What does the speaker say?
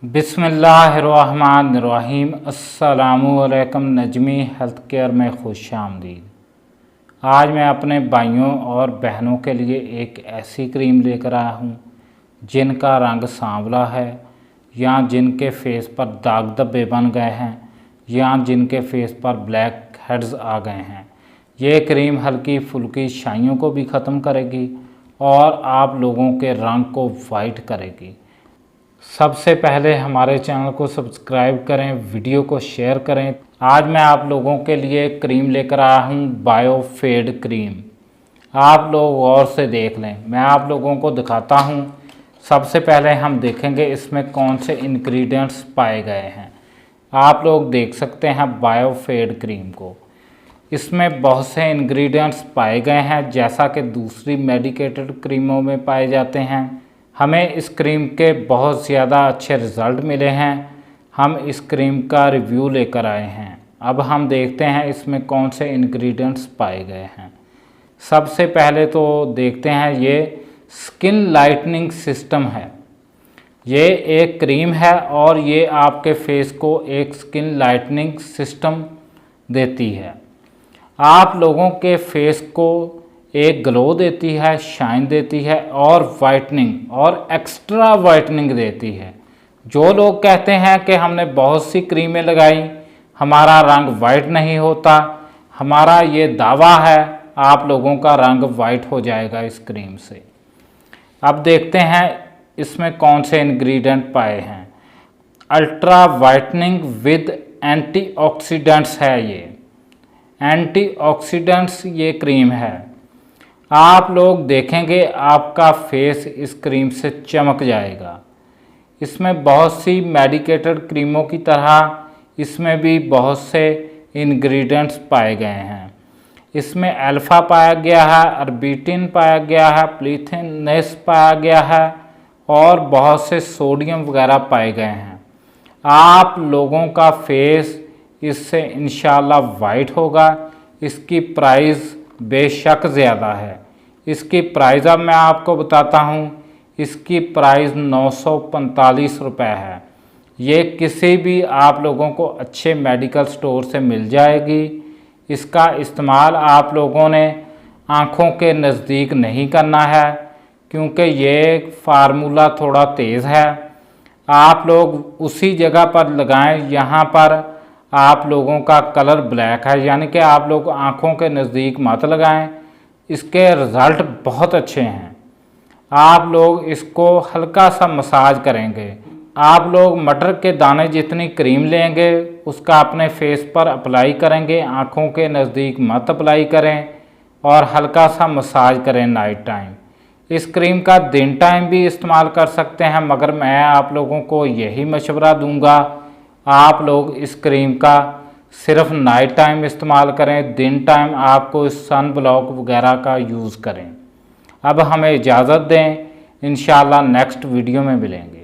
बिस्मिल्लाहिर्रहमानिर्रहीम। अस्सलामुअलैकुम। Najmi health care में खुश आमदीद। आज मैं अपने भाइयों और बहनों के लिए एक ऐसी क्रीम लेकर आया हूँ जिनका रंग सांवला है, या जिनके फेस पर दाग धब्बे बन गए हैं, या जिनके फेस पर ब्लैक हेड्स आ गए हैं। ये क्रीम हल्की फुल्की शाइयों को भी ख़त्म करेगी और आप लोगों के रंग को वाइट करेगी। सबसे पहले हमारे चैनल को सब्सक्राइब करें, वीडियो को शेयर करें। आज मैं आप लोगों के लिए क्रीम लेकर आया हूँ बायो फेड क्रीम। आप लोग गौर से देख लें, मैं आप लोगों को दिखाता हूँ। सबसे पहले हम देखेंगे इसमें कौन से इंग्रेडिएंट्स पाए गए हैं। आप लोग देख सकते हैं बायो फेड क्रीम को, इसमें बहुत से इंग्रेडिएंट्स पाए गए हैं जैसा कि दूसरी मेडिकेटेड क्रीमों में पाए जाते हैं। हमें इस क्रीम के बहुत ज़्यादा अच्छे रिज़ल्ट मिले हैं। हम इस क्रीम का रिव्यू लेकर आए हैं। अब हम देखते हैं इसमें कौन से इंग्रेडिएंट्स पाए गए हैं। सबसे पहले तो देखते हैं, ये स्किन लाइटनिंग सिस्टम है। ये एक क्रीम है और ये आपके फेस को एक स्किन लाइटनिंग सिस्टम देती है। आप लोगों के फेस को एक ग्लो देती है, शाइन देती है और वाइटनिंग और एक्स्ट्रा वाइटनिंग देती है। जो लोग कहते हैं कि हमने बहुत सी क्रीमें लगाई, हमारा रंग वाइट नहीं होता, हमारा ये दावा है आप लोगों का रंग वाइट हो जाएगा इस क्रीम से। अब देखते हैं इसमें कौन से इंग्रेडिएंट पाए हैं। अल्ट्रा वाइटनिंग विद एंटीऑक्सीडेंट्स है। ये एंटीऑक्सीडेंट्स ये क्रीम है। आप लोग देखेंगे आपका फेस इस क्रीम से चमक जाएगा। इसमें बहुत सी मेडिकेटेड क्रीमों की तरह इसमें भी बहुत से इंग्रेडिएंट्स पाए गए हैं। इसमें अल्फ़ा पाया गया है, अर्बिटिन पाया गया है, प्लीथिनेस पाया गया है और बहुत से सोडियम वगैरह पाए गए हैं। आप लोगों का फेस इससे इंशाल्लाह वाइट होगा। इसकी प्राइस बेशक ज़्यादा है। इसकी प्राइस अब मैं आपको बताता हूँ। इसकी प्राइस 945 रुपये है। ये किसी भी आप लोगों को अच्छे मेडिकल स्टोर से मिल जाएगी। इसका इस्तेमाल आप लोगों ने आँखों के नज़दीक नहीं करना है, क्योंकि ये फार्मूला थोड़ा तेज़ है। आप लोग उसी जगह पर लगाएं यहाँ पर आप लोगों का कलर ब्लैक है, यानी कि आप लोग आँखों के नज़दीक मत लगाएं। इसके रिज़ल्ट बहुत अच्छे हैं। आप लोग इसको हल्का सा मसाज करेंगे। आप लोग मटर के दाने जितनी क्रीम लेंगे उसका अपने फेस पर अप्लाई करेंगे, आँखों के नज़दीक मत अप्लाई करें और हल्का सा मसाज करें नाइट टाइम। इस क्रीम का दिन टाइम भी इस्तेमाल कर सकते हैं, मगर मैं आप लोगों को यही मशवरा दूंगा आप लोग इस क्रीम का सिर्फ नाइट टाइम इस्तेमाल करें। दिन टाइम आपको सन ब्लॉक वगैरह का यूज़ करें। अब हमें इजाज़त दें, इंशाल्लाह नेक्स्ट वीडियो में मिलेंगे।